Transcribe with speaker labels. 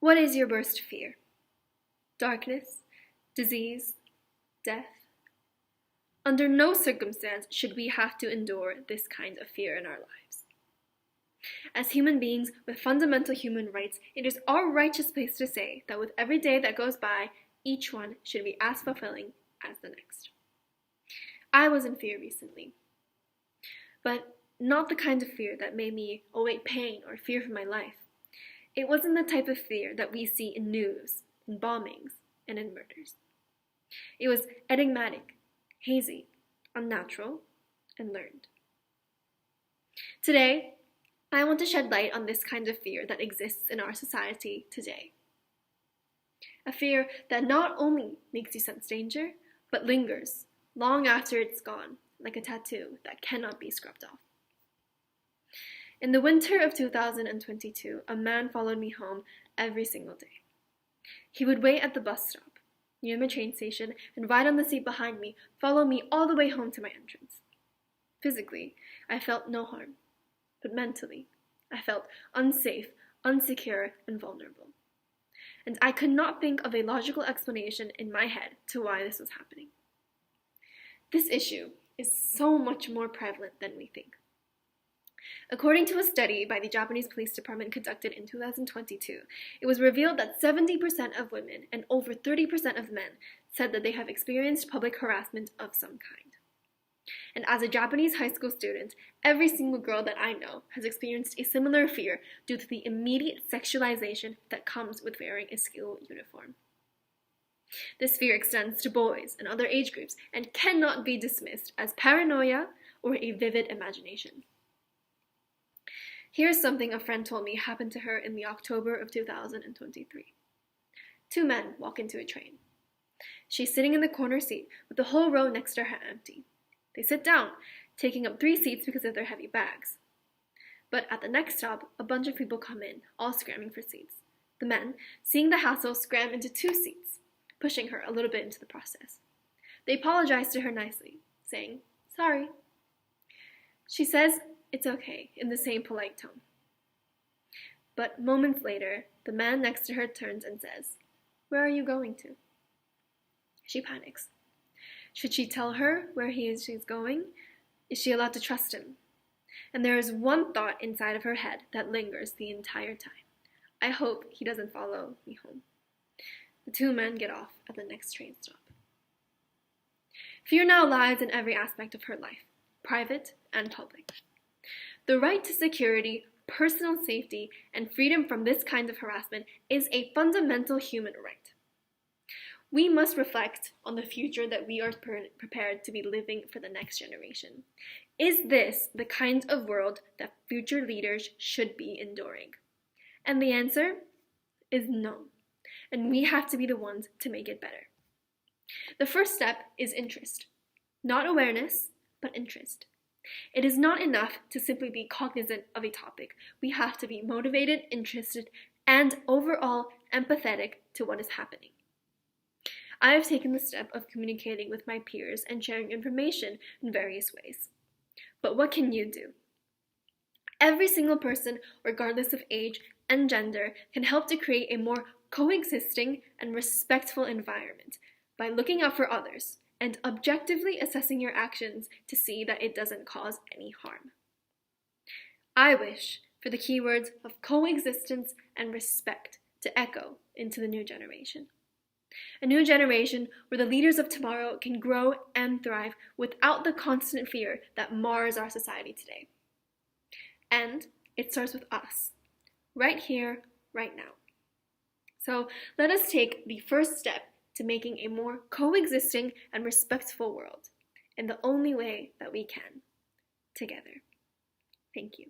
Speaker 1: What is your worst fear? Darkness, disease, death? Under no circumstance should we have to endure this kind of fear in our lives. As human beings with fundamental human rights, it is our righteous place to say that with every day that goes by, each one should be as fulfilling as the next. I was in fear recently, but not the kind of fear that made me await pain or fear for my life. It wasn't the type of fear that we see in news, in bombings, and in murders. It was enigmatic, hazy, unnatural, and learned. Today, I want to shed light on this kind of fear that exists in our society today. A fear that not only makes you sense danger, but lingers long after it's gone, like a tattoo that cannot be scrubbed off. In the winter of 2022, a man followed me home every single day. He would wait at the bus stop, near my train station, and ride on the seat behind me, follow me all the way home to my entrance. Physically, I felt no harm, but mentally, I felt unsafe, unsecure, and vulnerable. And I could not think of a logical explanation in my head to why this was happening. This issue is so much more prevalent than we think. According to a study by the Japanese Police Department conducted in 2022, it was revealed that 70% of women and over 30% of men said that they have experienced public harassment of some kind. And as a Japanese high school student, every single girl that I know has experienced a similar fear due to the immediate sexualization that comes with wearing a school uniform. This fear extends to boys and other age groups and cannot be dismissed as paranoia or a vivid imagination. Here's something a friend told me happened to her in the October of 2023. Two men walk into a train. She's sitting in the corner seat with the whole row next to her empty. They sit down, taking up 3 seats because of their heavy bags. But at the next stop, a bunch of people come in, all scramming for seats. The men, seeing the hassle, scram into 2 seats, pushing her a little bit into the process. They apologize to her nicely, saying, "Sorry." She says it's okay in the same polite tone. But moments later, the man next to her turns and says, "Where are you going to?" She panics. Should she tell her where she's going? Is she allowed to trust him? And there is one thought inside of her head that lingers the entire time. I hope he doesn't follow me home. The 2 men get off at the next train stop. Fear now lies in every aspect of her life, private and public. The right to security, personal safety, and freedom from this kind of harassment is a fundamental human right. We must reflect on the future that we are prepared to be living for the next generation. Is this the kind of world that future leaders should be enduring? And the answer is no. And we have to be the ones to make it better. The first step is interest. Not awareness, but interest. It is not enough to simply be cognizant of a topic. We have to be motivated, interested, and overall empathetic to what is happening. I have taken the step of communicating with my peers and sharing information in various ways. But what can you do? Every single person, regardless of age and gender, can help to create a more coexisting and respectful environment by looking out for others and objectively assessing your actions to see that it doesn't cause any harm. I wish for the keywords of coexistence and respect to echo into the new generation. A new generation where the leaders of tomorrow can grow and thrive without the constant fear that mars our society today. And it starts with us, right here, right now. So let us take the first step to making a more coexisting and respectful world in the only way that we can, together. Thank you.